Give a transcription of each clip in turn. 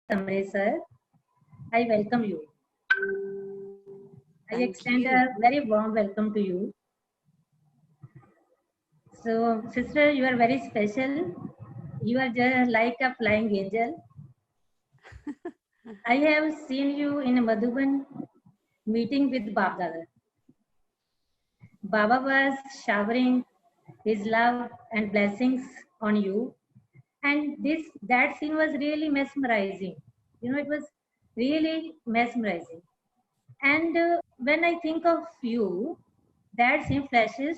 Tamre sir. I welcome you. I Thank extend you. a very warm welcome to you. So, sister, you are very special. You are just like a flying angel. I have seen you in Madhuban meeting with Baba Dada. Baba was showering his love and blessings on you, and that scene was really mesmerizing. You know, it was really mesmerizing. And when I think of you, that scene flashes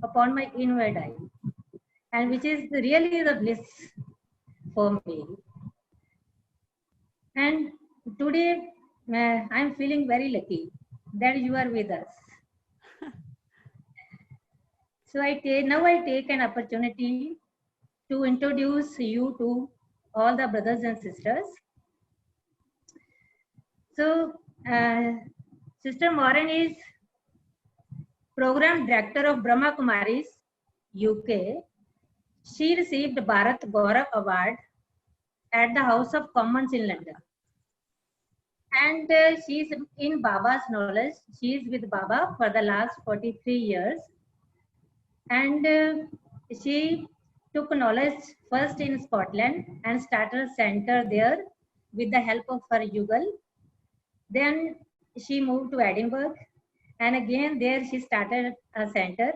upon my inward eye, and which is really the bliss for me. And today, I'm feeling very lucky that you are with us. So now I take an opportunity to introduce you to all the brothers and sisters. So, uh, Sister Maureen is Program Director of Brahmakumaris UK. She received Bharat Gaurav Award at the House of Commons in London. And she's in Baba's knowledge. She's with Baba for the last 43 years. And she took knowledge first in Scotland and started a center there with the help of her Yugal. Then she moved to Edinburgh, and again there she started a center.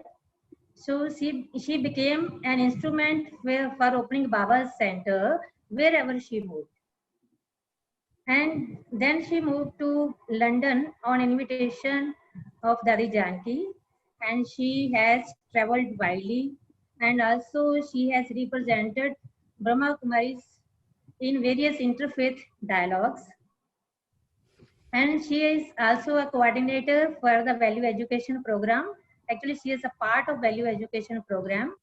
So she became an instrument for opening Baba's center wherever she moved. And then she moved to London on invitation of Dadi Janki, and she has traveled widely, and also she has represented Brahma Kumaris in various interfaith dialogues. And she is also a coordinator for the value education program. Actually, she is a part of value education program,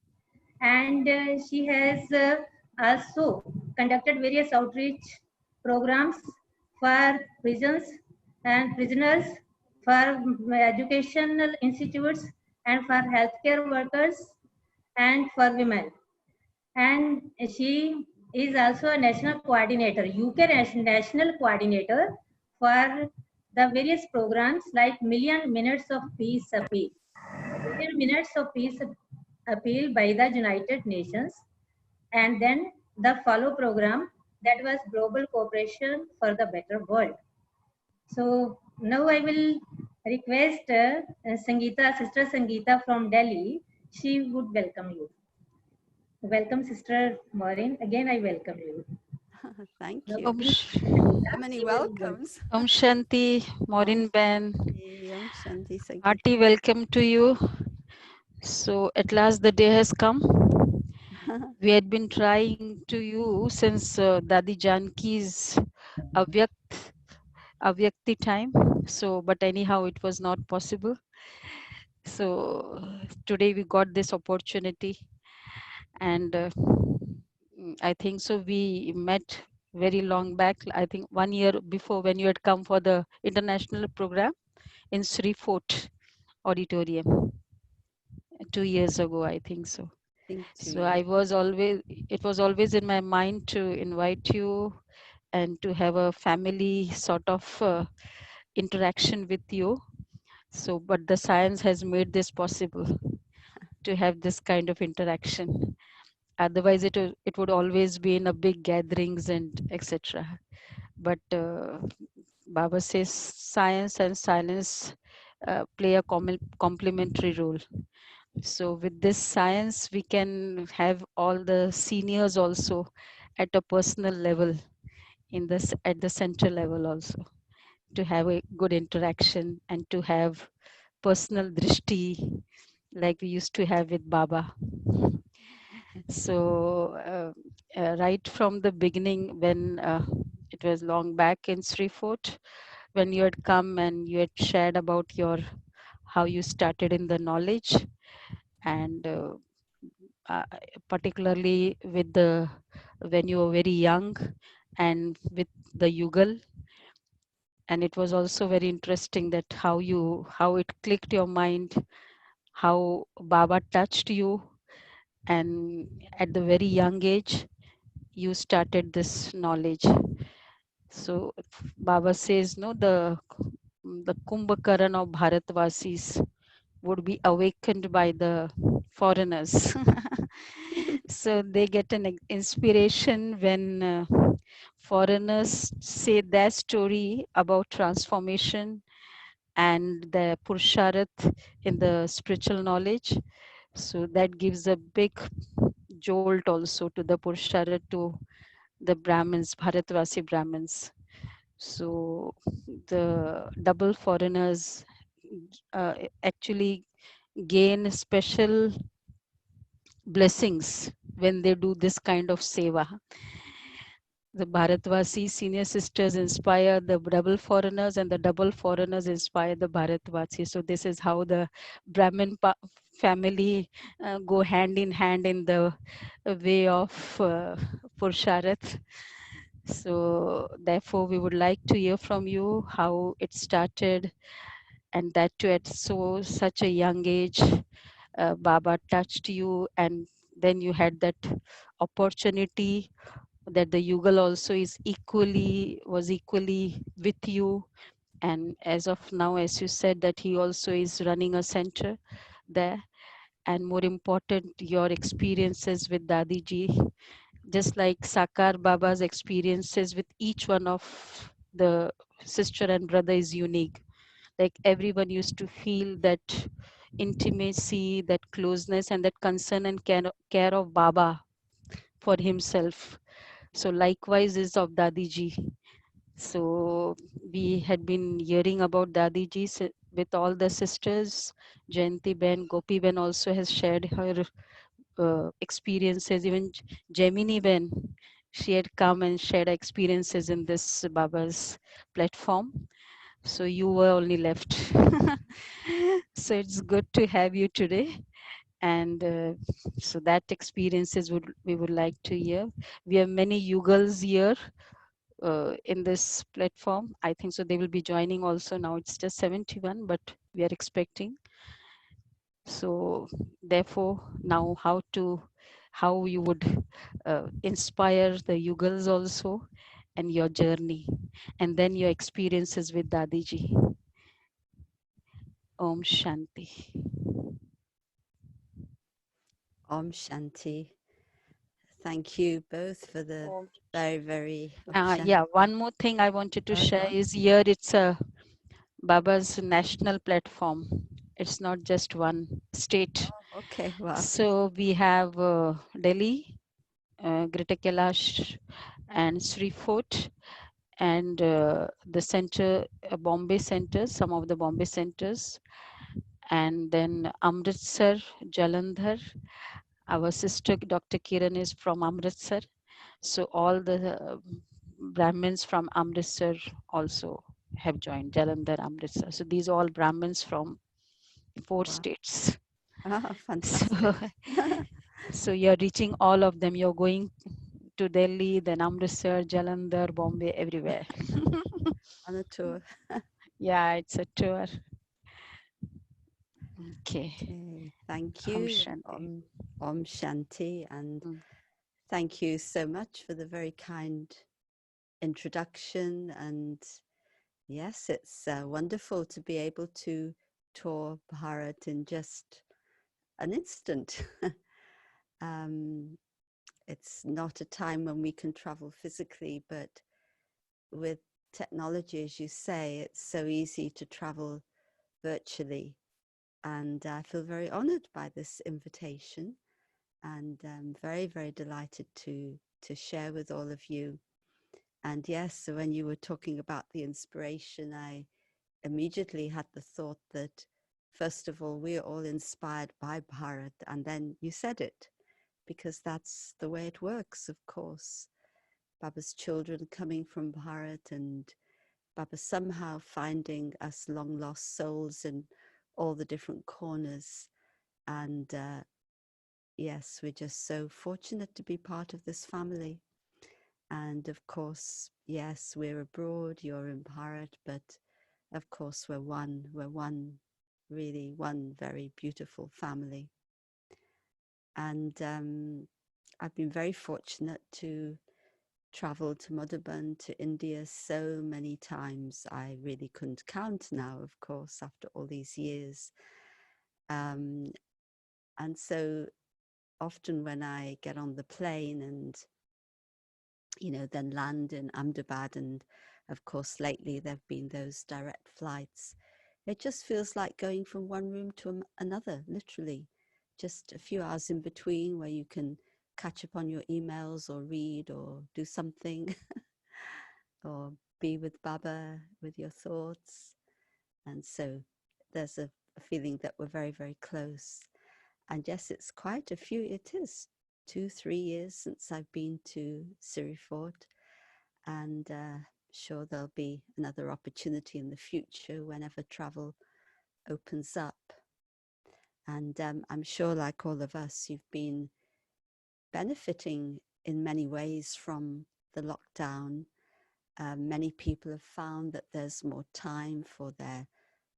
and she has also conducted various outreach programs for prisons and prisoners, for educational institutes, and for healthcare workers, and for women. And she is also a national coordinator, UK national coordinator for the various programs like Million Minutes of Peace Appeal. Million Minutes of Peace Appeal by the United Nations, and then the follow program that was Global Cooperation for the Better World. So now I will request Sangeeta, Sister Sangeeta from Delhi. She would welcome you. Welcome, Sister Maureen. Again, I welcome you. Thank Now, you. please, So many she will welcome. welcomes. Om Shanti, Maureen Ben. Om Shanti Sangeeta. Hearty welcome to you. So at last the day has come. We had been trying to you since Dadi Janki's Avyakti time. So, but anyhow, it was not possible. So today we got this opportunity, and I think so. We met very long back. I think 1 year before when you had come for the international program in Sri Fort Auditorium 2 years ago, I think so. I think So it was always in my mind to invite you and to have a family sort of interaction with you. So, but the science has made this possible to have this kind of interaction. Otherwise, it would always be in a big gatherings and etc. But Baba says science and silence play a complementary role. So with this science, we can have all the seniors also at a personal level at the center level also to have a good interaction and to have personal drishti like we used to have with Baba. So right from the beginning when it was long back in Sri Fort, when you had come and you had shared about how you started in the knowledge, and particularly with when you were very young and with the Yugal. And it was also very interesting that how it clicked your mind, how Baba touched you, and at the very young age you started this knowledge. So Baba says, no, the Kumbhakaran of Bharatvasis would be awakened by the foreigners. So they get an inspiration when foreigners say their story about transformation and the Purusharth in the spiritual knowledge. So that gives a big jolt also to the Purusharth, to the Brahmins, Bharatvasi Brahmins. So the double foreigners actually gain special blessings when they do this kind of seva. The Bharatvasi senior sisters inspire the double foreigners, and the double foreigners inspire the Bharatvasi. So this is how the Brahmin family go hand in hand in the way of Purusharth. So therefore, we would like to hear from you how it started, and that too at such a young age. Baba touched you, and then you had that opportunity that the Yugal also was equally with you. And as of now, as you said, that he also is running a center there. And more important, your experiences with Dadiji, just like Sakar Baba's experiences with each one of the sister and brother is unique. Like everyone used to feel that intimacy, that closeness, and that concern and care of Baba for himself. So likewise is of Dadiji. So we had been hearing about Dadiji with all the sisters. Jayanti Ben, Gopi Ben also has shared her experiences. Even Gemini Ben, she had come and shared experiences in this Baba's platform. So you were only left. So it's good to have you today. And so that experiences we would like to hear. We have many Yugals here in this platform. I think so they will be joining also. Now it's just 71, but we are expecting. So therefore now how you would inspire the Yugals also, and your journey, and then your experiences with Dadiji. Om Shanti. Om Shanti. Thank you both for the very, very Yeah, one more thing I wanted to share is here it's a Baba's national platform. It's not just one state. Okay, wow. So we have Delhi, Greater Kailash, and Sri Fort, and the center, Bombay centers, some of the Bombay centers, and then Amritsar, Jalandhar. Our sister Dr. Kiran is from Amritsar. So all the Brahmins from Amritsar also have joined Jalandhar, Amritsar. So these are all Brahmins from 4 states. Ah, So, fantastic. so you're reaching all of them. You're going to Delhi, then Amritsar, Jalandhar, Bombay, everywhere. On a tour. Yeah, it's a tour. Okay. Okay, thank Om you. Shanti. Om Shanti, and Mm. thank you so much for the very kind introduction. And yes, it's wonderful to be able to tour Bharat in just an instant. It's not a time when we can travel physically, but with technology, as you say, it's so easy to travel virtually. And I feel very honored by this invitation, and I'm very, very delighted to share with all of you. And yes, so when you were talking about the inspiration, I immediately had the thought that, first of all, we are all inspired by Bharat, and then you said it, because that's the way it works, of course. Baba's children coming from Bharat, and Baba somehow finding us long lost souls in all the different corners. And yes, we're just so fortunate to be part of this family. And of course, yes, we're abroad, you're in Bharat, but of course we're one, really one very beautiful family. And I've been very fortunate to traveled to Madhuban, to India so many times. I really couldn't count now, of course, after all these years. And so often when I get on the plane and, you know, then land in Ahmedabad, and of course lately there have been those direct flights, it just feels like going from one room to another, literally. Just a few hours in between where you can catch up on your emails or read or do something or be with Baba, with your thoughts. And so there's a feeling that we're very, very close. And yes, it's quite a few, it is 2-3 years since I've been to Siri Fort, and sure there'll be another opportunity in the future whenever travel opens up. And I'm sure, like all of us, you've been benefiting in many ways from the lockdown. Many people have found that there's more time for their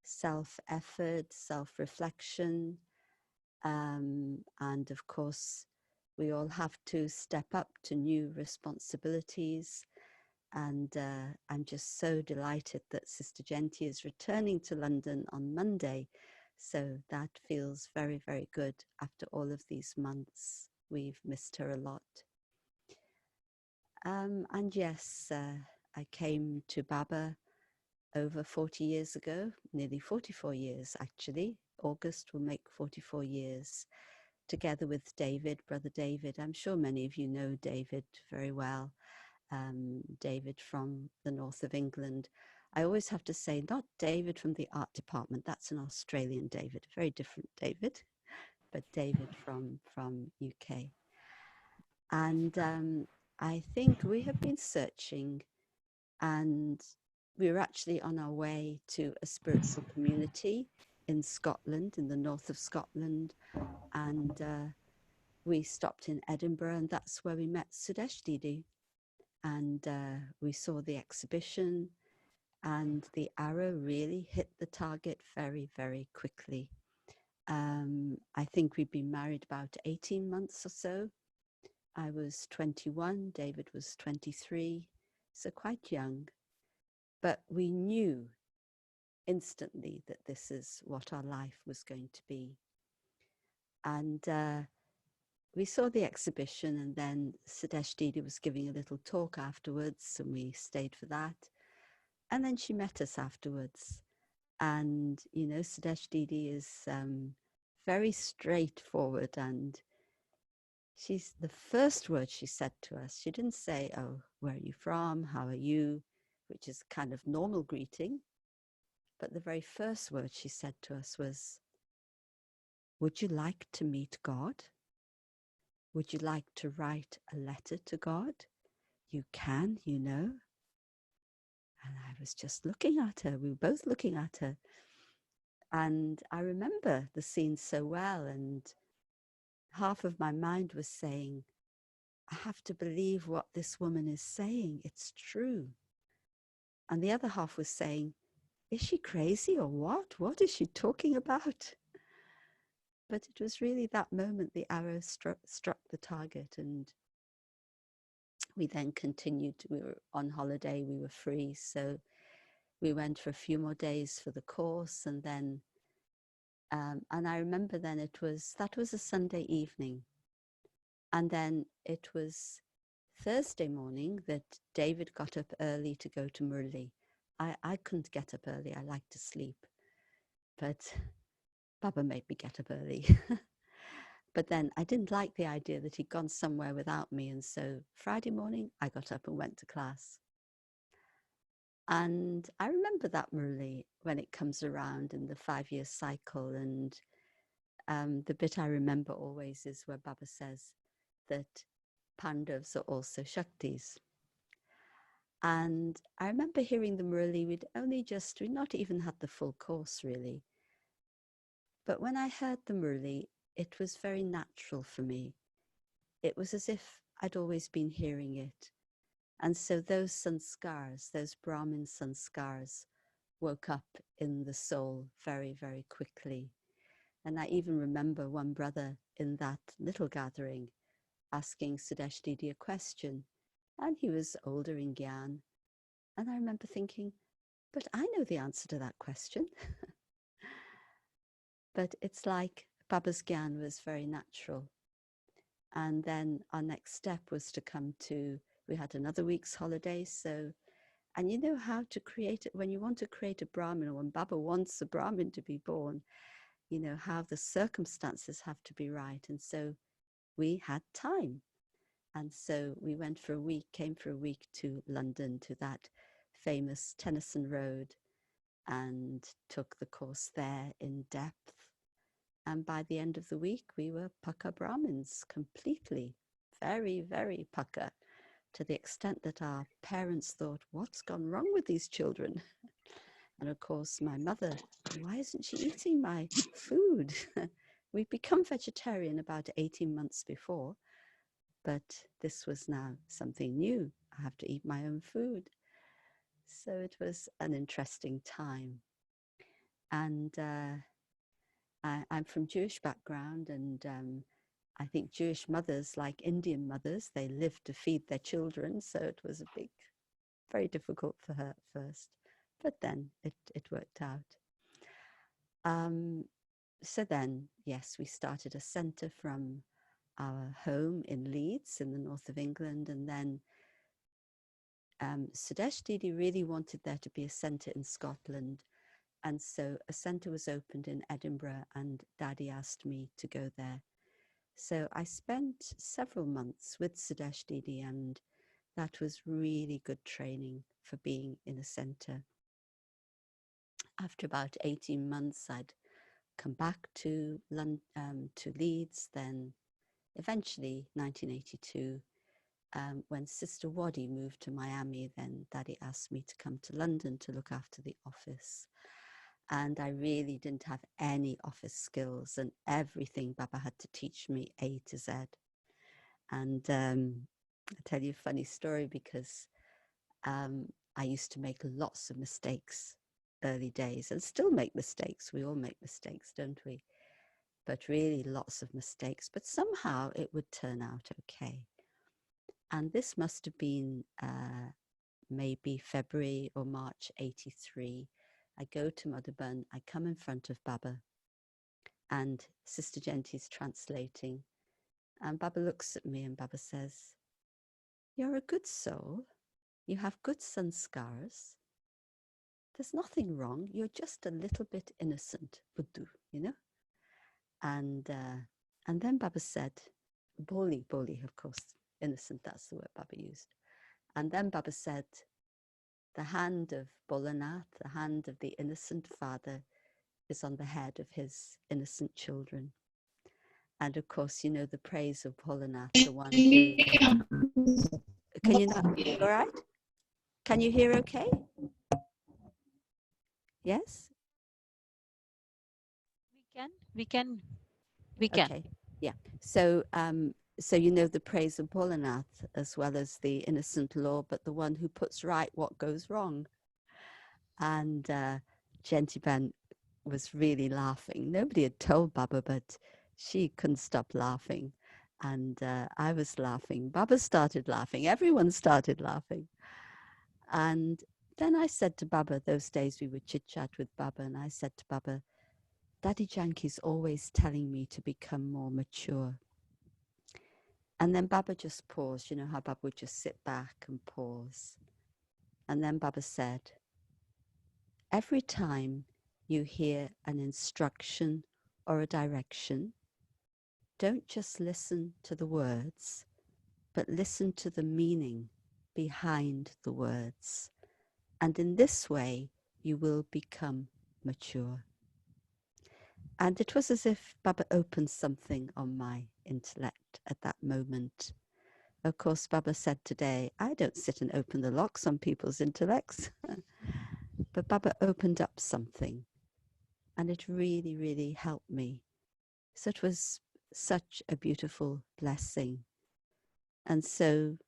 self-effort, self-reflection, and of course, we all have to step up to new responsibilities. And I'm just so delighted that Sister Genti is returning to London on Monday. So that feels very, very good after all of these months. We've missed her a lot. And yes, I came to Baba over 40 years ago, nearly 44 years actually. August will make 44 years, together with David, Brother David. I'm sure many of you know David very well. David from the north of England. I always have to say, not David from the art department, that's an Australian David, very different David, but David from UK. And I think we have been searching, and we were actually on our way to a spiritual community in Scotland, in the north of Scotland, and we stopped in Edinburgh, and that's where we met Sudesh Didi. And we saw the exhibition, and the arrow really hit the target very, very quickly. I think we'd been married about 18 months or so. I was 21, David was 23, so quite young. But we knew instantly that this is what our life was going to be. And we saw the exhibition, and then Sudesh Didi was giving a little talk afterwards, and we stayed for that. And then she met us afterwards. And, you know, Sudesh Didi is very straightforward, and she's, the first word she said to us, she didn't say, oh, where are you from? How are you? Which is kind of normal greeting. But the very first word she said to us was, would you like to meet God? Would you like to write a letter to God? You can, you know. And I was just looking at her. We were both looking at her. And I remember the scene so well. And half of my mind was saying, I have to believe what this woman is saying. It's true. And the other half was saying, is she crazy or what? What is she talking about? But it was really that moment the arrow struck the target, and we then continued. We were on holiday, we were free, so we went for a few more days for the course, and then and I remember then that was a Sunday evening, and then it was Thursday morning that David got up early to go to Murli. I couldn't get up early, I like to sleep, but Baba made me get up early. But then I didn't like the idea that he'd gone somewhere without me, and so Friday morning I got up and went to class. And I remember that Murli when it comes around in the 5-year cycle, and the bit I remember always is where Baba says that Pandavas are also Shaktis. And I remember hearing the Murli, we'd not even had the full course really. But when I heard the Murli, it was very natural for me. It was as if I'd always been hearing it. And so those sanskars, those Brahmin sanskars, woke up in the soul very, very quickly. And I even remember one brother in that little gathering asking Sudesh Didi a question. And he was older in Gyan. And I remember thinking, but I know the answer to that question. But it's like Baba's Gyan was very natural. And then our next step was to come to, we had another week's holiday. So, and you know how to create it, when you want to create a Brahmin, or when Baba wants a Brahmin to be born, you know, how the circumstances have to be right. And so we had time. And so we went for a week, came for a week to London, to that famous Tennyson Road, and took the course there in depth. And by the end of the week, we were Pukka Brahmins completely, very, very Pukka, to the extent that our parents thought, what's gone wrong with these children? And of course, my mother, why isn't she eating my food? We'd become vegetarian about 18 months before, but this was now something new. I have to eat my own food. So it was an interesting time. And I'm from Jewish background, and I think Jewish mothers, like Indian mothers, they live to feed their children. So it was very difficult for her at first, but then it worked out. So then, yes, we started a centre from our home in Leeds in the north of England, and then Sudesh Didi really wanted there to be a centre in Scotland, and so a centre was opened in Edinburgh, and Daddy asked me to go there. So I spent several months with Sudesh Didi, and that was really good training for being in a centre. After about 18 months, I'd come back to Leeds. Then eventually 1982, when Sister Waddy moved to Miami, then Daddy asked me to come to London to look after the office. And I really didn't have any office skills, and everything Baba had to teach me A to Z. And I'll tell you a funny story, because I used to make lots of mistakes early days, and still make mistakes. We all make mistakes, don't we? But really lots of mistakes. But somehow it would turn out okay. And this must have been maybe February or March 83. I go to Madhuban, I come in front of Baba, and Sister Genti's translating. And Baba looks at me and Baba says, "You're a good soul. You have good sanskars. There's nothing wrong. You're just a little bit innocent, Buddhu, you know?" And then Baba said, Boli, of course, innocent, that's the word Baba used. And then Baba said, the hand of Bolanath, the hand of the innocent father, is on the head of his innocent children. And of course, you know the praise of Bolanath, the one who... Can you not hear all right? Can you hear okay? Yes? We can. Okay, yeah. So, so you know the praise of Bolanath as well as the innocent Lord, but the one who puts right what goes wrong. And Gentiban was really laughing. Nobody had told Baba, but she couldn't stop laughing. And I was laughing. Baba started laughing. Everyone started laughing. And then I said to Baba, those days we would chit-chat with Baba, and I said to Baba, Daddy Janki's always telling me to become more mature. And then Baba just paused. You know how Baba would just sit back and pause. And then Baba said, every time you hear an instruction or a direction, don't just listen to the words, but listen to the meaning behind the words. And in this way, you will become mature. And it was as if Baba opened something on my intellect at that moment. Of course, Baba said today, I don't sit and open the locks on people's intellects. But Baba opened up something, and it really, really helped me. So it was such a beautiful blessing. And so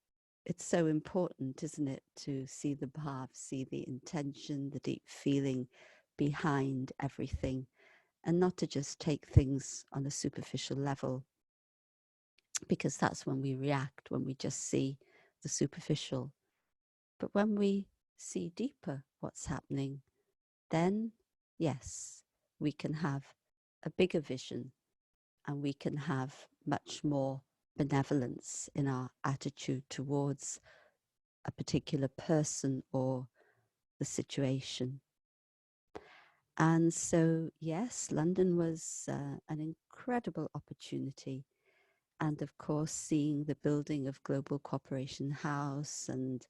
it's so important, isn't it, to see the bhav, see the intention, the deep feeling behind everything, and not to just take things on a superficial level, because that's when we react, when we just see the superficial. But when we see deeper what's happening, then yes, we can have a bigger vision, and we can have much more benevolence in our attitude towards a particular person or the situation. And so, yes, London was an incredible opportunity. And of course, seeing the building of Global Cooperation House and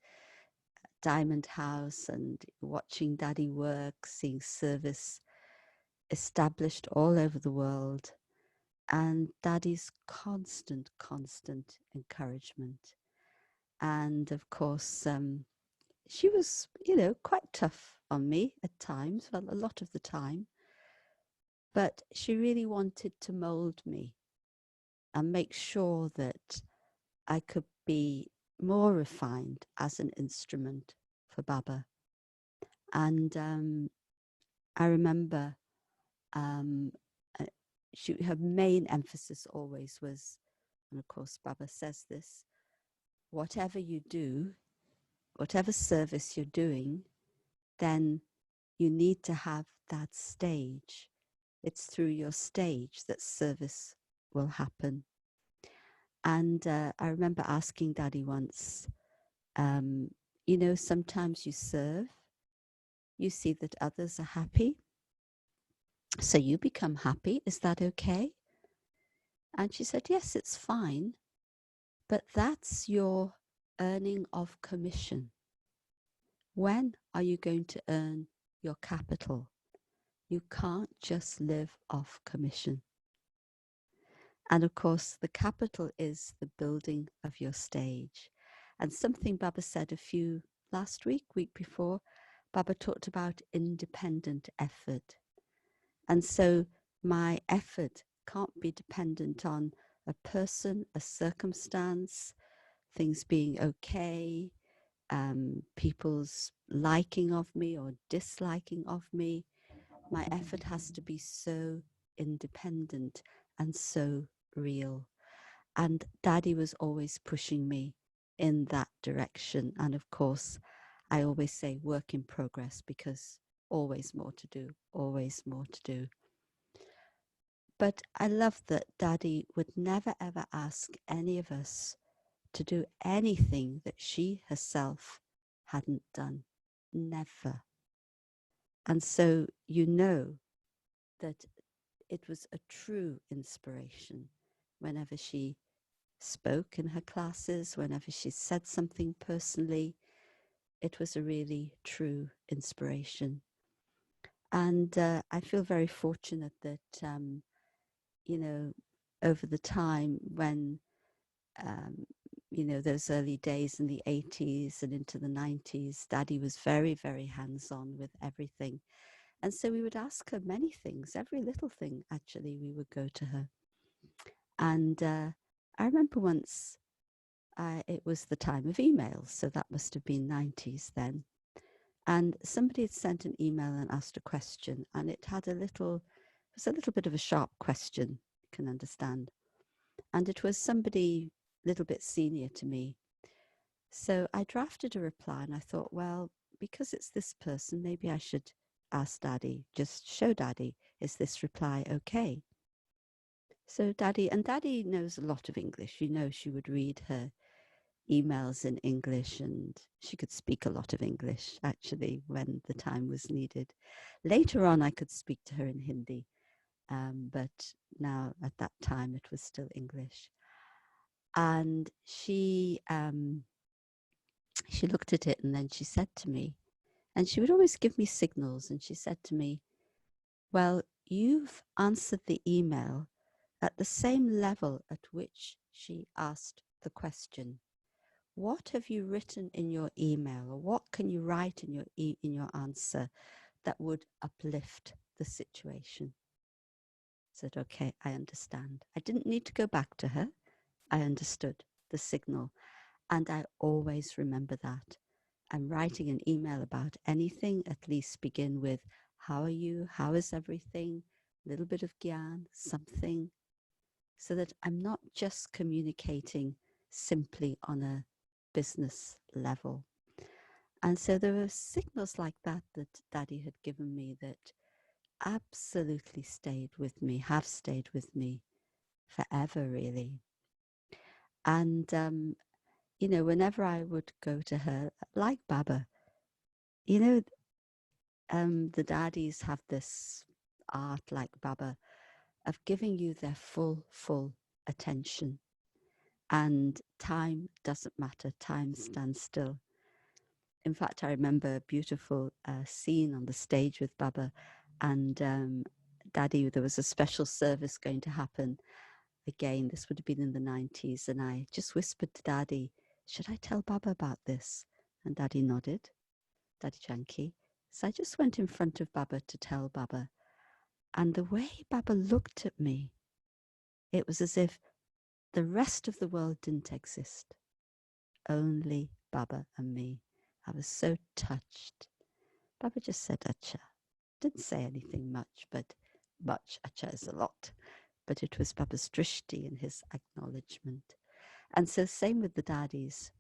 Diamond House, and watching Daddy work, seeing service established all over the world, and Daddy's constant encouragement. And of course, she was, quite tough on me at times, well, a lot of the time, but she really wanted to mold me and make sure that I could be more refined as an instrument for Baba. And I remember her main emphasis always was, and of course Baba says this, whatever you do, whatever service you're doing, then you need to have that stage. It's through your stage that service will happen. And I remember asking Daddy once, sometimes you serve, you see that others are happy, so you become happy. Is that okay? And she said, yes, it's fine, but that's your earning of commission. When are you going to earn your capital? You can't just live off commission. And of course, the capital is the building of your stage. And something Baba said last week before, Baba talked about independent effort. And so my effort can't be dependent on a person, a circumstance, things being okay, people's liking of me or disliking of me. My effort has to be so independent and so real. And Daddy was always pushing me in that direction. And of course, I always say work in progress, because always more to do, always more to do. But I love that Daddy would never ever ask any of us to do anything that she herself hadn't done. Never. And so you know that it was a true inspiration whenever she spoke in her classes, whenever she said something personally. It was a really true inspiration. And I feel very fortunate that, over the time when, those early days in the 80s and into the 90s, Daddy was very, very hands-on with everything. And so we would ask her many things, every little thing, actually, we would go to her. And I remember once, it was the time of emails, so that must have been 90s then. And somebody had sent an email and asked a question, and it was a little bit of a sharp question, you can understand. And it was somebody a little bit senior to me. So I drafted a reply, and I thought, well, because it's this person, maybe I should ask Daddy, just show Daddy, is this reply okay? So Daddy knows a lot of English. She would read her emails in English, and she could speak a lot of English, actually, when the time was needed. Later on, I could speak to her in Hindi, but now at that time, it was still English. And she looked at it, and then she said to me, and she would always give me signals, and she said to me, well, you've answered the email at the same level at which she asked the question. What have you written in your email, or what can you write in your answer that would uplift the situation? I said, okay, I understand. I didn't need to go back to her. I understood the signal, and I always remember that. I'm writing an email about anything, at least begin with, how are you? How is everything? A little bit of gyan, something, so that I'm not just communicating simply on a business level. And so there were signals like that that Daddy had given me that absolutely stayed with me, have stayed with me forever, really. And, you know, whenever I would go to her, like Baba, you know, the daddies have this art, like Baba, of giving you their full attention. And time doesn't matter, time stands still. In fact, I remember a beautiful scene on the stage with Baba and Daddy. There was a special service going to happen again. This would have been in the 90s. And I just whispered to Daddy, should I tell Baba about this? And Daddy nodded, Daddy Janki. So I just went in front of Baba to tell Baba. And the way Baba looked at me, it was as if the rest of the world didn't exist. Only Baba and me. I was so touched. Baba just said Acha. Didn't say anything much, but much Acha is a lot. But it was Baba's drishti and his acknowledgement. And so same with the daddies.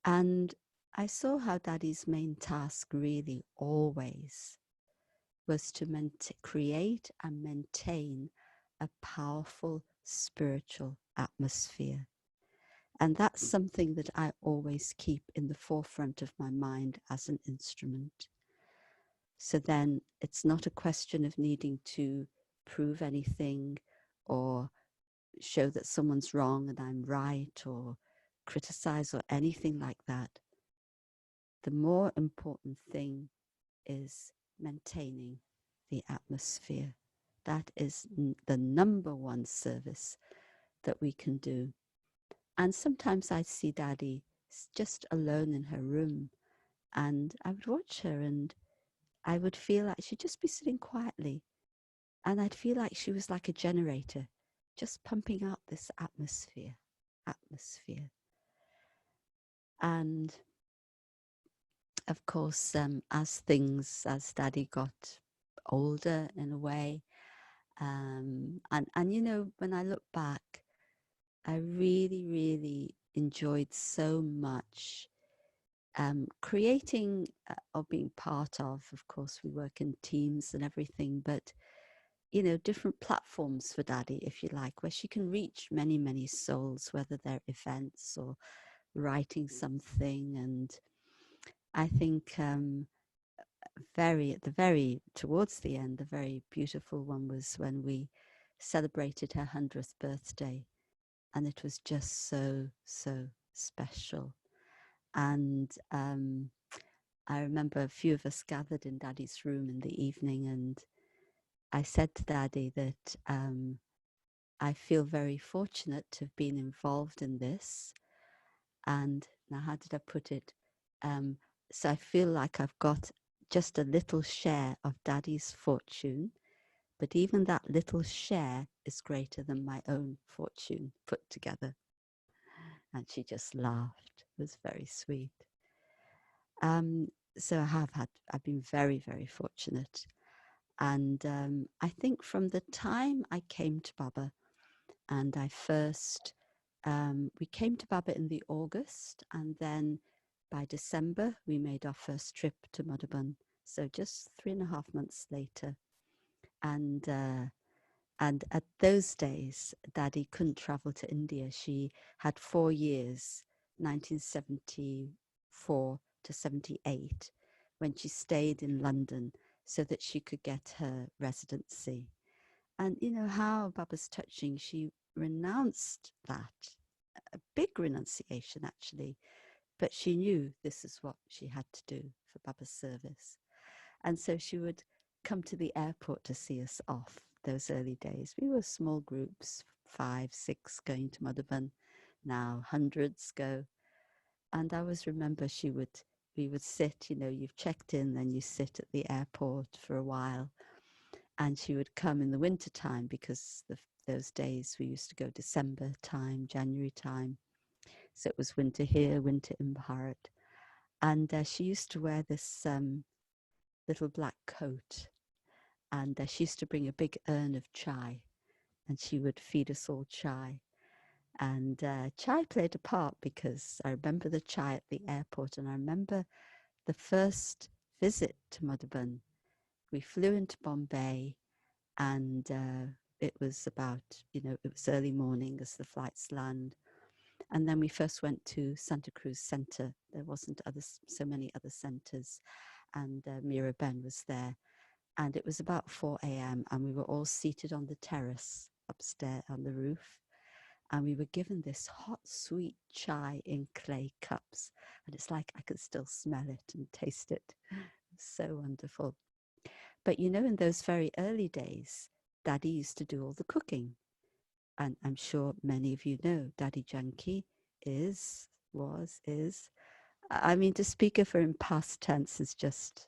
And I saw how Daddy's main task really always was to create and maintain a powerful spiritual atmosphere. And that's something that I always keep in the forefront of my mind as an instrument. So then it's not a question of needing to prove anything or show that someone's wrong and I'm right or criticize or anything like that. The more important thing is maintaining the atmosphere. That is the number one service that we can do. And sometimes I'd see Daddy just alone in her room and I would watch her and I would feel like she'd just be sitting quietly and I'd feel like she was like a generator, just pumping out this atmosphere. And of course, as Daddy got older in a way, and you know, when I look back, I really enjoyed so much creating or being part of course, we work in teams and everything, but you know, different platforms for Daddy, if you like, where she can reach many souls, whether they're events or writing something. And I think towards the end, the very beautiful one was when we celebrated her 100th birthday, and it was just so special. And I remember a few of us gathered in Daddy's room in the evening, and I said to Daddy that I feel very fortunate to have been involved in this. And now, how did I put it? So I feel like I've got just a little share of Daddy's fortune, but even that little share is greater than my own fortune put together. And she just laughed. It was very sweet. So I've been very fortunate. And I think from the time I came to Baba, and I first, we came to Baba in the August, and then by December, we made our first trip to Madhuban. So just 3.5 months later. And at those days, Daddy couldn't travel to India. She had 4 years, 1974 to 78, when she stayed in London so that she could get her residency. And you know how Baba's touching, she renounced that, a big renunciation actually, but she knew this is what she had to do for Baba's service. And so she would come to the airport to see us off those early days. We were small groups, 5, 6 going to Madhuban. Now hundreds go. And I always remember we would sit, you know, you've checked in, then you sit at the airport for a while. And she would come in the winter time because those days we used to go December time, January time. So it was winter here, winter in Bharat. And she used to wear this little black coat. And she used to bring a big urn of chai. And she would feed us all chai. And chai played a part, because I remember the chai at the airport, and I remember the first visit to Madhuban. We flew into Bombay, and it was about, it was early morning as the flights land. And then we first went to Santa Cruz Center. There wasn't so many other centers, and Mira Ben was there. And it was about 4 a.m. and we were all seated on the terrace upstairs on the roof. And we were given this hot, sweet chai in clay cups. And it's like I could still smell it and taste it. So wonderful. But in those very early days, Daddy used to do all the cooking. And I'm sure many of you know Daddy Janki is. I mean, to speak of her in past tense is just,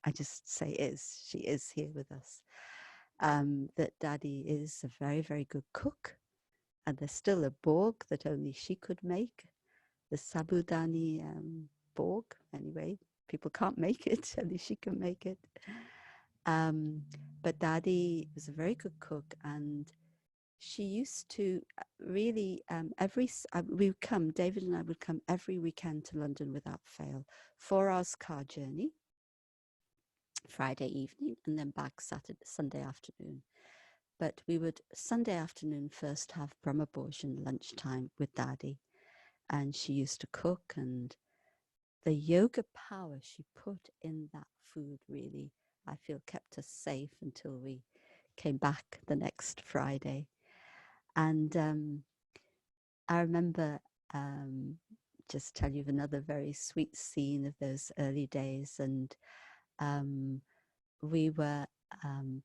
I just say is. She is here with us. That Daddy is a very, very good cook. And there's still a borg that only she could make, the Sabudani borg. Anyway, people can't make it, only she can make it. But Daddy was a very good cook, and she used to really, we would come, David and I would come every weekend to London without fail. 4 hours car journey, Friday evening, and then back Sunday afternoon. But we would Sunday afternoon first have Brahmabhoshan lunchtime with Daddy, and she used to cook, and the yoga power she put in that food really, I feel, kept us safe until we came back the next Friday. And I remember, just tell you another very sweet scene of those early days. And we were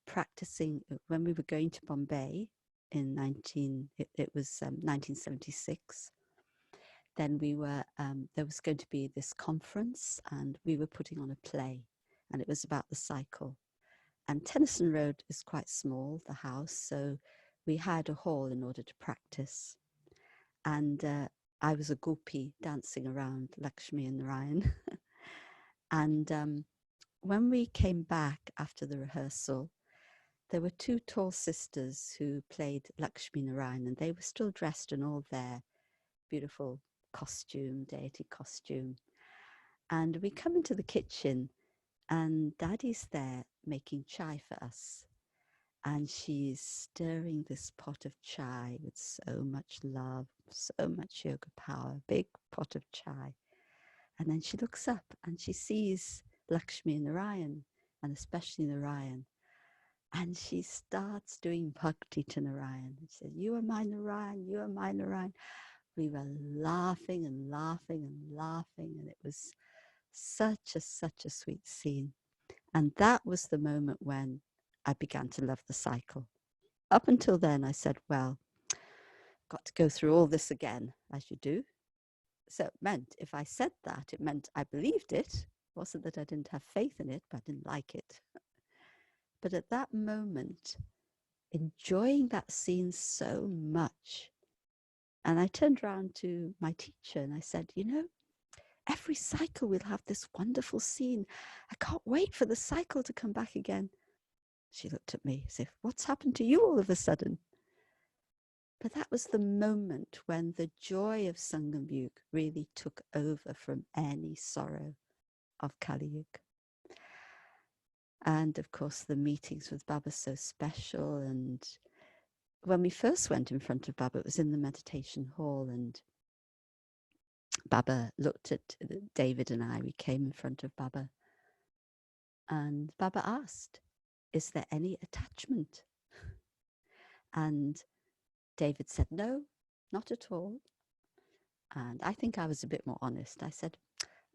practicing when we were going to Bombay in 1976. Then we were, there was going to be this conference, and we were putting on a play, and it was about the cycle. And Tennyson Road is quite small, the house, so we had a hall in order to practice. And I was a gopi dancing around Lakshmi and Narayan. And when we came back after the rehearsal, there were 2 tall sisters who played Lakshmi Narayan, and they were still dressed in all their beautiful costume, deity costume. And we come into the kitchen, and Daddy's there making chai for us. And she's stirring this pot of chai with so much love, so much yoga power, big pot of chai. And then she looks up and she sees Lakshmi and Narayan, and especially Narayan. And she starts doing bhakti to Narayan. She said, "You are my Narayan, you are my Narayan." We were laughing and laughing and laughing, and it was such a sweet scene. And that was the moment when I began to love the cycle. Up until then, I said, well, got to go through all this again, as you do. So it meant if I said that, it meant I believed it. It wasn't that I didn't have faith in it, but I didn't like it. But at that moment, enjoying that scene so much, and I turned around to my teacher and I said, every cycle we'll have this wonderful scene. I can't wait for the cycle to come back again. She looked at me as if, what's happened to you all of a sudden? But that was the moment when the joy of Sangam Yug really took over from any sorrow of Kali Yuga. And of course, the meetings with Baba so special. And when we first went in front of Baba, it was in the meditation hall, and Baba looked at David and I. We came in front of Baba, and Baba asked, "Is there any attachment?" And David said, "No, not at all." And I think I was a bit more honest. I said,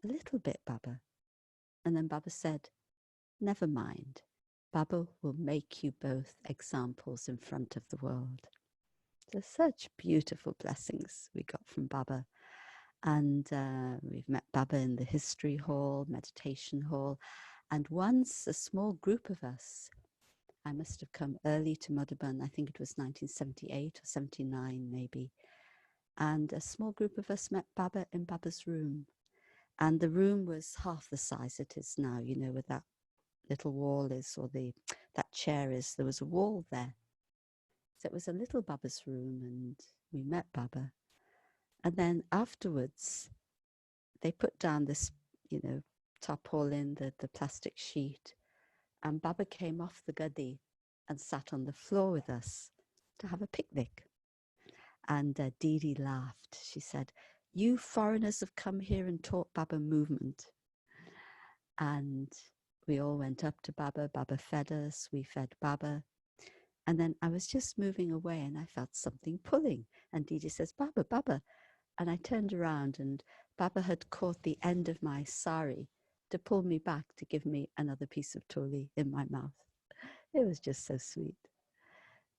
"A little bit, Baba." And then Baba said, "Never mind. Baba will make you both examples in front of the world." So such beautiful blessings we got from Baba. And we've met Baba in the history hall, meditation hall. And once a small group of us, I must have come early to Madhuban, I think it was 1978 or 79 maybe. And a small group of us met Baba in Baba's room. And the room was half the size it is now, where that little wall is, or that chair is. There was a wall there. So it was a little Baba's room, and we met Baba. And then afterwards, they put down this, tarpaulin, the plastic sheet, and Baba came off the gadi and sat on the floor with us to have a picnic. And Didi laughed. She said, "You foreigners have come here and taught Baba movement." And we all went up to Baba. Baba fed us. We fed Baba. And then I was just moving away and I felt something pulling. And Didi says, "Baba, Baba." And I turned around and Baba had caught the end of my sari to pull me back to give me another piece of toli in my mouth. It was just so sweet.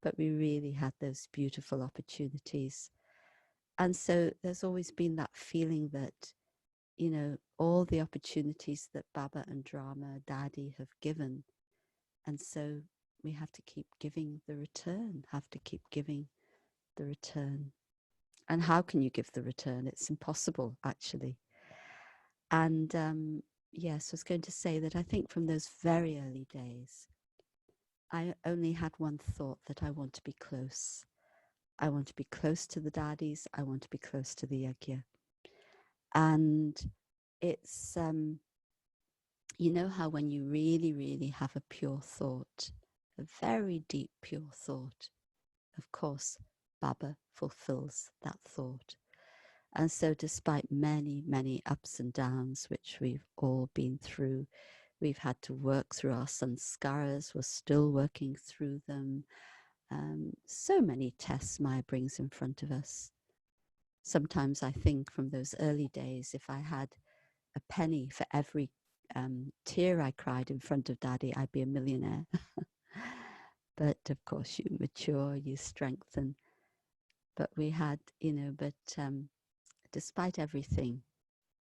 But we really had those beautiful opportunities. And so there's always been that feeling that, all the opportunities that Baba and Drama, Daddy have given. And so we have to keep giving the return, have to keep giving the return. And how can you give the return? It's impossible, actually. And yes, I was going to say that I think from those very early days, I only had one thought, that I want to be close. I want to be close to the daddies. I want to be close to the yagya. And it's, you know how when you really, really have a pure thought, a very deep, pure thought, of course, Baba fulfills that thought. And so despite many, many ups and downs, which we've all been through, we've had to work through our sanskaras, we're still working through them. So many tests Maya brings in front of us. Sometimes I think from those early days, if I had a penny for every tear I cried in front of Daddy, I'd be a millionaire. But of course you mature, you strengthen. But we had, despite everything,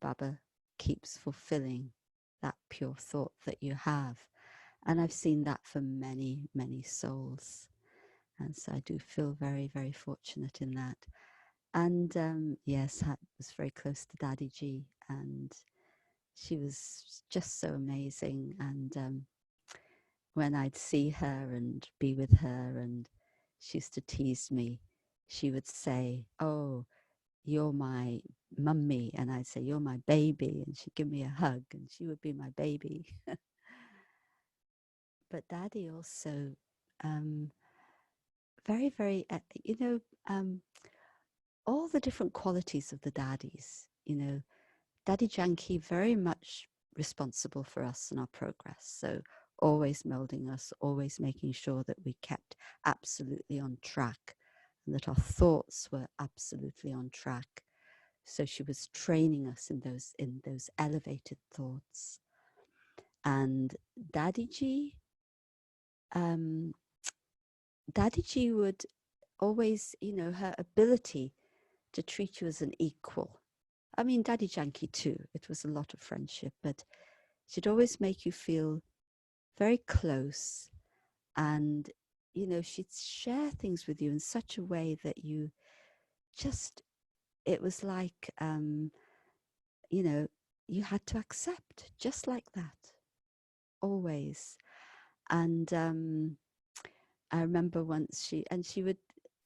Baba keeps fulfilling that pure thought that you have. And I've seen that for many, many souls. And so I do feel very, very fortunate in that. And yes, I was very close to Daddy G, and she was just so amazing. And when I'd see her and be with her, and she used to tease me, she would say, "Oh, you're my mummy," and I'd say, "You're my baby," and she'd give me a hug and she would be my baby. But Daddy also very, very, all the different qualities of the daddies, Daddy Janki very much responsible for us and our progress. So always melding us, always making sure that we kept absolutely on track and that our thoughts were absolutely on track. So she was training us in those elevated thoughts. And Daddy G would always, her ability to treat you as an equal. I mean, Daddy Janki too, it was a lot of friendship, but she'd always make you feel very close. And, she'd share things with you in such a way that you just, it was like, you had to accept just like that, always. And I remember once she would,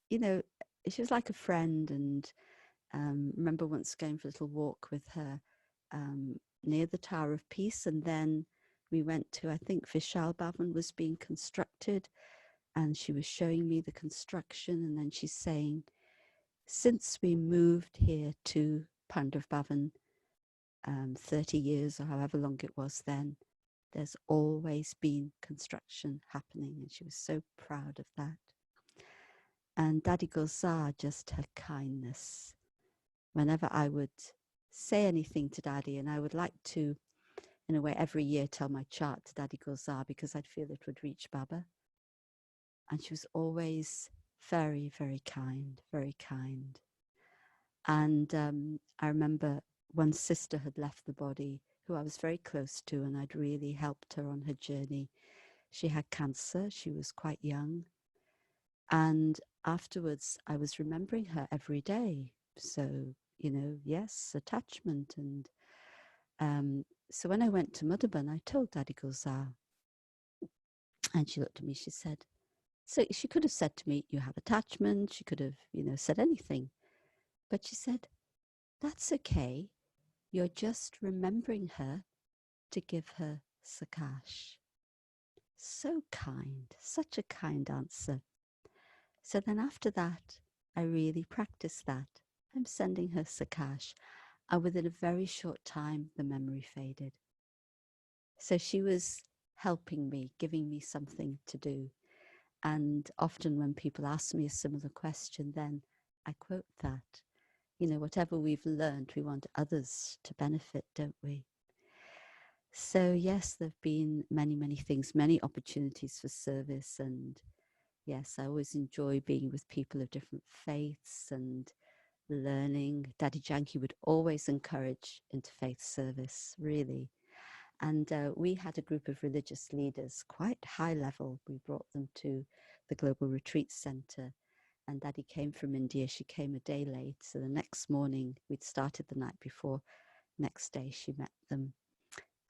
she was like a friend. And remember once going for a little walk with her near the Tower of Peace, and then we went to, I think Vishal Bhavan was being constructed, and she was showing me the construction, and then she's saying, since we moved here to Pandav Bhavan 30 years or however long it was then, there's always been construction happening, and she was so proud of that. And Daddy Gulzar, just her kindness. Whenever I would say anything to Daddy, and I would like to, in a way, every year tell my chart to Daddy Gulzar because I'd feel it would reach Baba. And she was always very, very kind, very kind. And I remember one sister had left the body who I was very close to, and I'd really helped her on her journey. She had cancer. She was quite young. And afterwards, I was remembering her every day. So, yes, attachment. And so when I went to Madhaban, I told Daddy Gulzar, and she looked at me, she said, So she could have said to me, you have attachment. She could have, said anything. But she said, that's okay. You're just remembering her to give her Sakash. So kind, such a kind answer. So then after that, I really practiced that. I'm sending her Sakash. And within a very short time, the memory faded. So she was helping me, giving me something to do. And often when people ask me a similar question, then I quote that. Whatever we've learned, we want others to benefit, don't we? So yes, there have been many, many things, many opportunities for service. And yes, I always enjoy being with people of different faiths and learning. Daddy Janki would always encourage interfaith service, really. And we had a group of religious leaders, quite high level. We brought them to the Global Retreat Center. And Daddy came from India. She came a day late. So the next morning, we'd started the night before. Next day, she met them.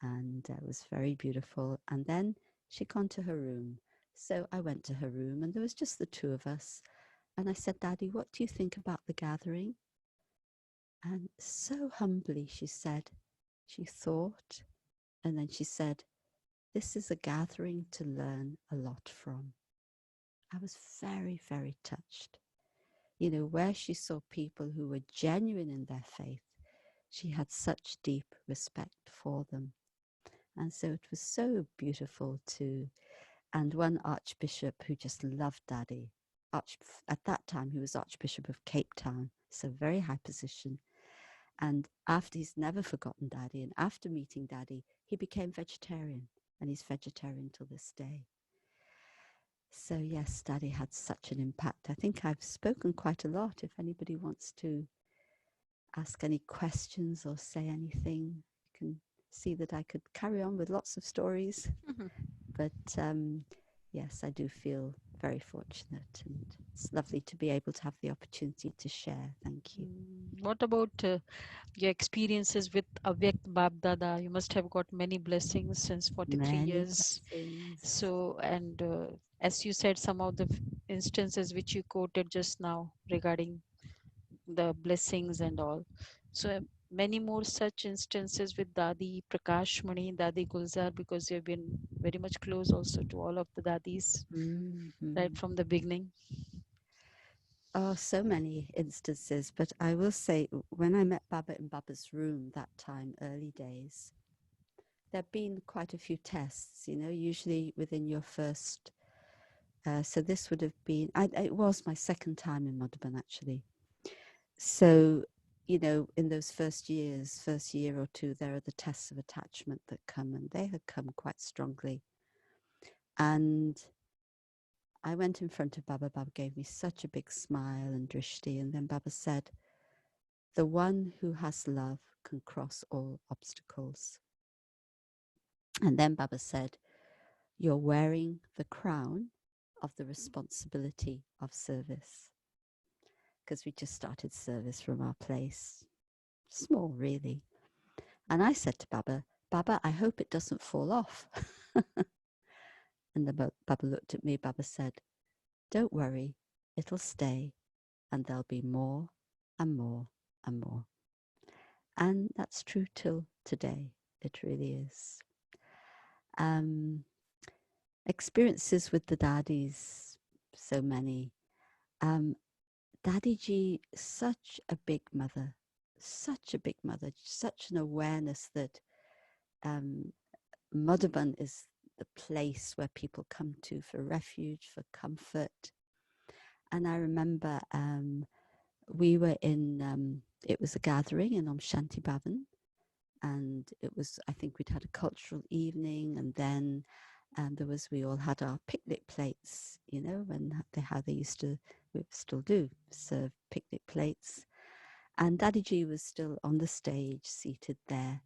And it was very beautiful. And then she'd gone to her room. So I went to her room, and there was just the two of us. And I said, Daddy, what do you think about the gathering? And so humbly, she said, she thought, and then she said, this is a gathering to learn a lot from. I was very, very touched. Where she saw people who were genuine in their faith, she had such deep respect for them. And so it was so beautiful too. And one archbishop who just loved Daddy, at that time he was Archbishop of Cape Town, so very high position. And after, he's never forgotten Daddy, and after meeting Daddy, he became vegetarian, and he's vegetarian till this day. So yes, Daddy had such an impact. I think I've spoken quite a lot. If anybody wants to ask any questions or say anything, you can see that I could carry on with lots of stories. But yes, I do feel very fortunate, and it's lovely to be able to have the opportunity to share. Thank you. What about your experiences with Avyakt Bab Dada? You must have got many blessings since 43 Many years. blessings. So, and as you said, some of the instances which you quoted just now regarding the blessings and all. So many more such instances with Dadi Prakash Mani, Dadi Gulzar, because you've been very much close also to all of the Dadis right from the beginning. Oh, so many instances. But I will say, when I met Baba in Baba's room that time, early days, there have been quite a few tests, usually within your first. So this would have been, it was my second time in Madhuban, actually. So, in those first year or two, there are the tests of attachment that come, and they had come quite strongly. And I went in front of Baba. Baba gave me such a big smile and drishti. And then Baba said, the one who has love can cross all obstacles. And then Baba said, you're wearing the crown of the responsibility of service. Because we just started service from our place. Small, really. And I said to Baba, Baba, I hope it doesn't fall off. And the Baba looked at me. Baba said, don't worry, it'll stay. And there'll be more and more and more. And that's true till today. It really is. Experiences with the daddies, so many. Daddy Ji, such a big mother, such an awareness that Madhuban is the place where people come to for refuge, for comfort. And I remember we were in, it was a gathering in Om Shanti Bhavan, and it was, I think we'd had a cultural evening, and then we all had our picnic plates, and how they used to, we still do, serve picnic plates. And Daddy Ji was still on the stage, seated there.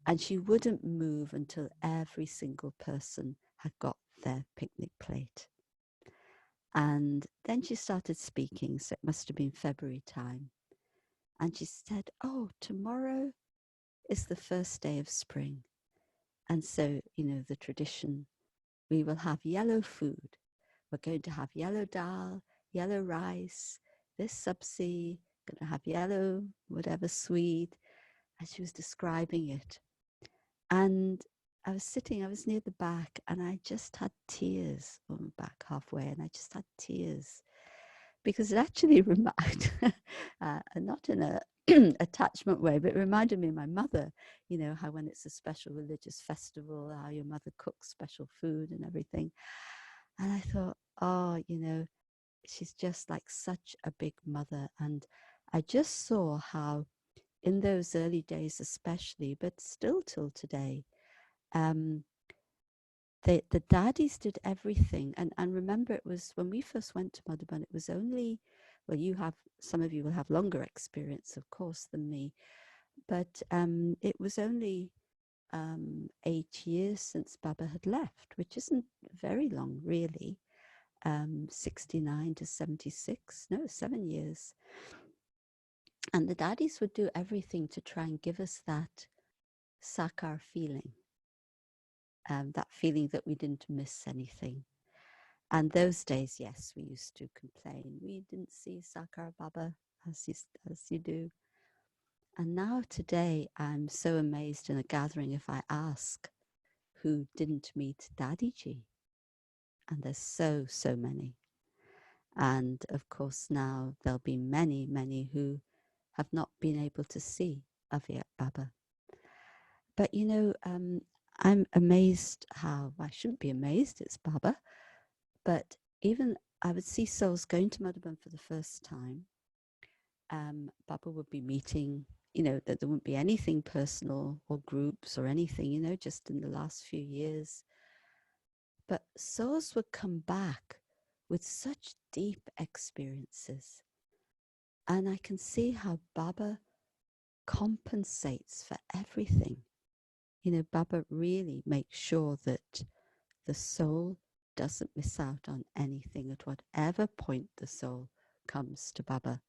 And she wouldn't move until every single person had got their picnic plate. And then she started speaking, so it must have been February time. And she said, oh, tomorrow is the first day of spring. And so, the tradition, we will have yellow food. we're going to have yellow dal, yellow rice, this sabzi, going to have yellow whatever sweet, as she was describing it. And I was near the back, and I just had tears on the back halfway, and I just had tears because it actually reminded, not in a attachment way, but it reminded me of my mother, you know, how when it's a special religious festival, how your mother cooks special food and everything. And I thought, oh, you know, she's just like such a big mother. And I just saw how in those early days especially, but still till today, the daddies did everything. And remember, it was when we first went to Madhuban, it was only, well, some of you will have longer experience, of course, than me, but it was only 8 years since Baba had left, which isn't very long, really. 69 to 76, no, 7 years. And the daddies would do everything to try and give us that sakar feeling, that feeling that we didn't miss anything. And those days, yes, we used to complain. We didn't see Sakar Baba as you do. And now today, I'm so amazed in a gathering if I ask who didn't meet Dadiji. And there's so many. And of course, now there'll be many, many who have not been able to see Avyat Baba. But, you know, I'm amazed how, I shouldn't be amazed, it's Baba, but even I would see souls going to Madhuban for the first time. Baba would be meeting, you know, that there wouldn't be anything personal or groups or anything, you know, just in the last few years. But souls would come back with such deep experiences. And I can see how Baba compensates for everything. You know, Baba really makes sure that the soul doesn't miss out on anything at whatever point the soul comes to Baba.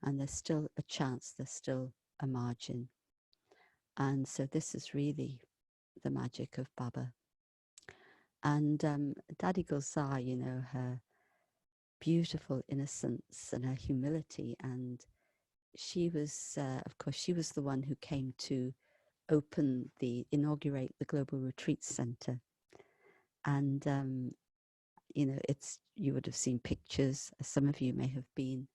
And there's still a chance, there's still a margin. And so this is really the magic of Baba. And Dadi Gulzar, you know, her beautiful innocence and her humility. And she was, of course, she was the one who came to inaugurate the Global Retreat Center. And, you know, you would have seen pictures, some of you may have been,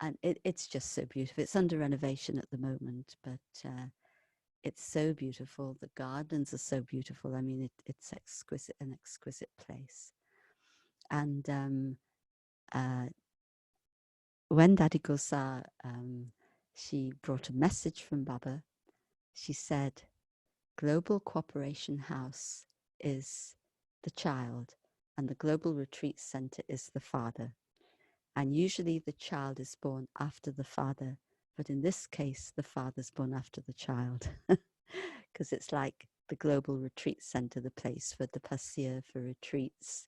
and it's just so beautiful. It's under renovation at the moment, but it's so beautiful. The gardens are so beautiful. I mean, it's exquisite, an exquisite place. And when Dadi Gulzar, she brought a message from Baba. She said, Global Cooperation House is the child, and the Global Retreat Center is the father. And usually the child is born after the father, but in this case, the father's born after the child. Because it's like the Global Retreat Center, the place for Tapasya, for retreats,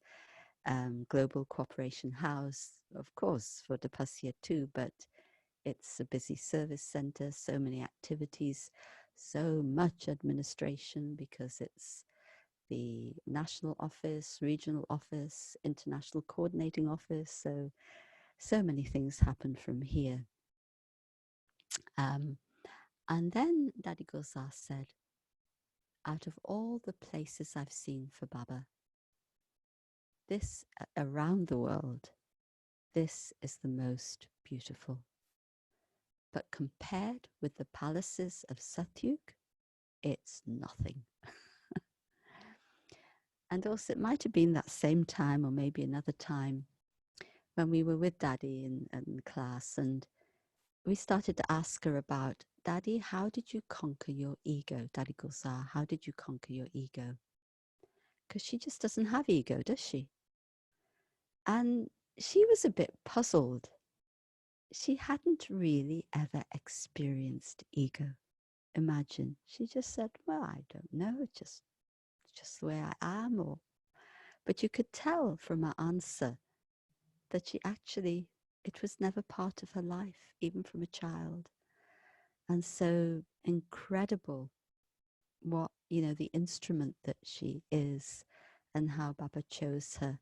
Global Cooperation House, of course, for Tapasya too, but it's a busy service center, so many activities, so much administration because it's the national office, regional office, international coordinating office, so many things happen from here. And then Dadi Gulzar said, out of all the places I've seen for Baba, this around the world, this is the most beautiful. But compared with the palaces of Satyug, it's nothing. And also it might have been that same time or maybe another time when we were with Daddy in class, and we started to ask her about, Daddy, how did you conquer your ego? Dadi Gulzar, how did you conquer your ego? Because she just doesn't have ego, does she? And she was a bit puzzled. She hadn't really ever experienced ego. Imagine. She just said, well, I don't know, it's just the way I am. But you could tell from her answer that it was never part of her life, even from a child. And so incredible what, you know, the instrument that she is and how Baba chose her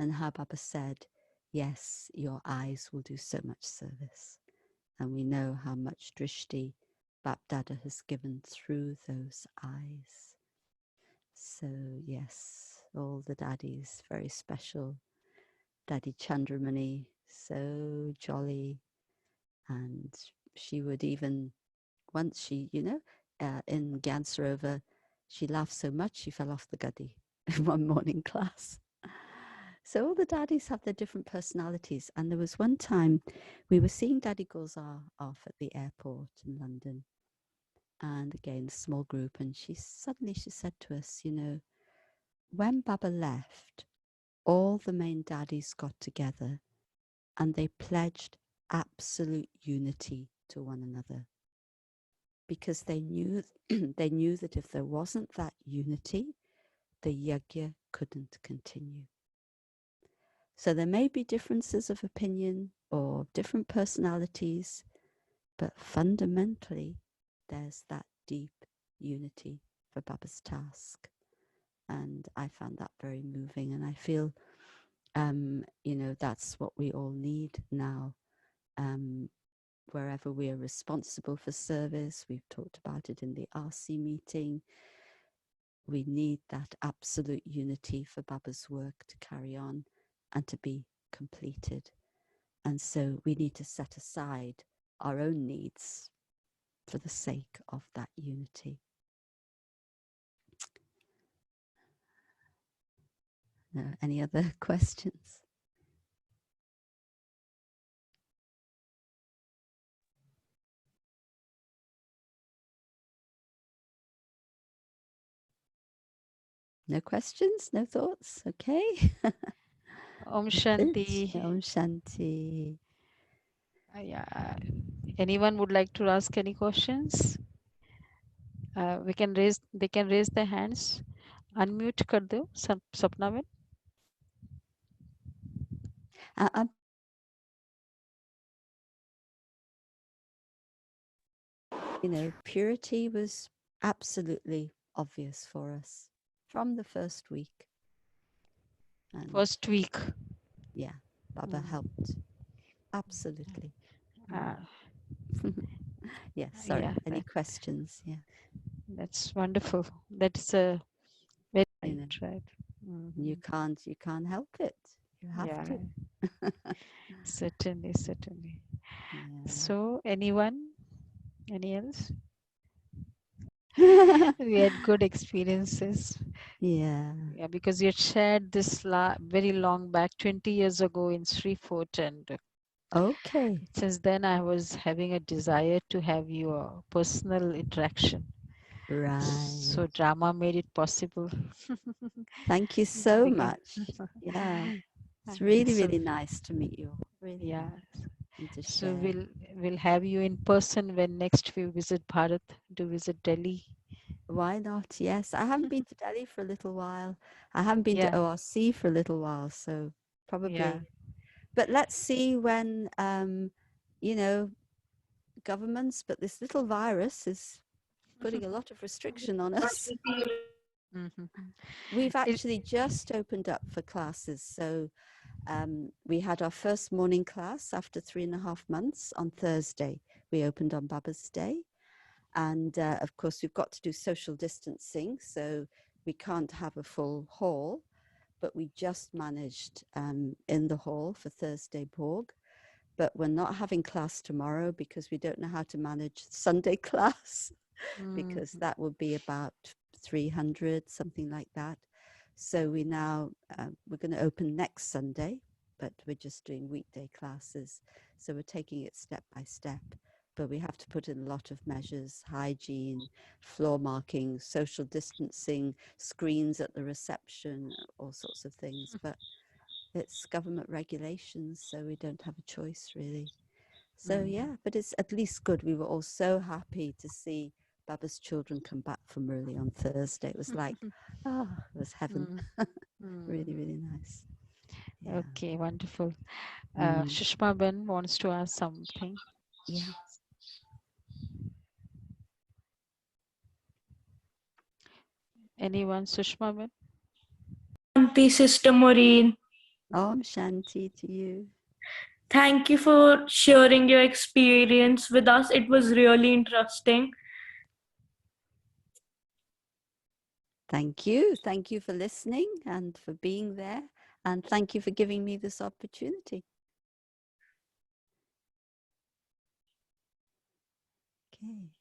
and how Baba said, yes, your eyes will do so much service. And we know how much drishti Bap Dada has given through those eyes. So yes, all the daddies, very special. Daddy Chandramani, so jolly. And she would even, once she, in Gyansarovar, she laughed so much she fell off the guddy in one morning class. So all the daddies have their different personalities. And there was one time we were seeing Daddy Gulzar off at the airport in London. And again, a small group. And she said to us, when Baba left, all the main daddies got together and they pledged absolute unity to one another. Because they knew, they knew that if there wasn't that unity, the yajna couldn't continue. So there may be differences of opinion or different personalities, but fundamentally, there's that deep unity for Baba's task. And I found that very moving. And I feel, that's what we all need now. Wherever we are responsible for service, we've talked about it in the RC meeting, we need that absolute unity for Baba's work to carry on and to be completed. And so we need to set aside our own needs for the sake of that unity. No, any other questions? No questions? No thoughts? Okay. Om Shanti. Om Shanti. Yeah. Anyone would like to ask any questions? They can raise their hands. Unmute kar do, Sapna mein. Purity was absolutely obvious for us from the first week. And First week. yeah, Baba helped. Absolutely. Yes, sorry. Yeah, Any questions? Yeah. that's wonderful. That's a very right. You can't help it. You have to. Certainly. Yeah. So anyone? Any else? We had good experiences. Yeah. Yeah, because you had shared this very long back, 20 years ago in Sri Fort, and okay. Since then, I was having a desire to have your personal interaction. Right. So drama made it possible. Thank you so much. Yeah. It's really, So, really nice to meet you. Really yeah. nice. And to So share. we'll have you in person when next we visit Bharat, to visit Delhi. Why not? Yes. I haven't been to Delhi for a little while. I haven't been Yeah. to ORC for a little while. So probably. Yeah. But let's see when, governments, but this little virus is putting a lot of restriction on us. We've actually just opened up for classes. So we had our first morning class after 3.5 months on Thursday. We opened on Baba's Day. And of course, we've got to do social distancing. So we can't have a full hall, but we just managed in the hall for Thursday Borg. But we're not having class tomorrow because we don't know how to manage Sunday class because that would be about 300, something like that. So we now, we're going to open next Sunday, but we're just doing weekday classes. So we're taking it step by step, but we have to put in a lot of measures, hygiene, floor marking, social distancing, screens at the reception, all sorts of things. But it's government regulations, so we don't have a choice really. So yeah, but it's at least good. We were all so happy to see Baba's children come back from early on Thursday. It was like, it was heaven. Really, really nice. Yeah. Okay, wonderful. Shushma Ben wants to ask something. Yeah. Anyone, Sushma Ben? BK Sister Maureen. Om Shanti to you. Thank you for sharing your experience with us. It was really interesting. Thank you. Thank you for listening and for being there. And thank you for giving me this opportunity. Okay.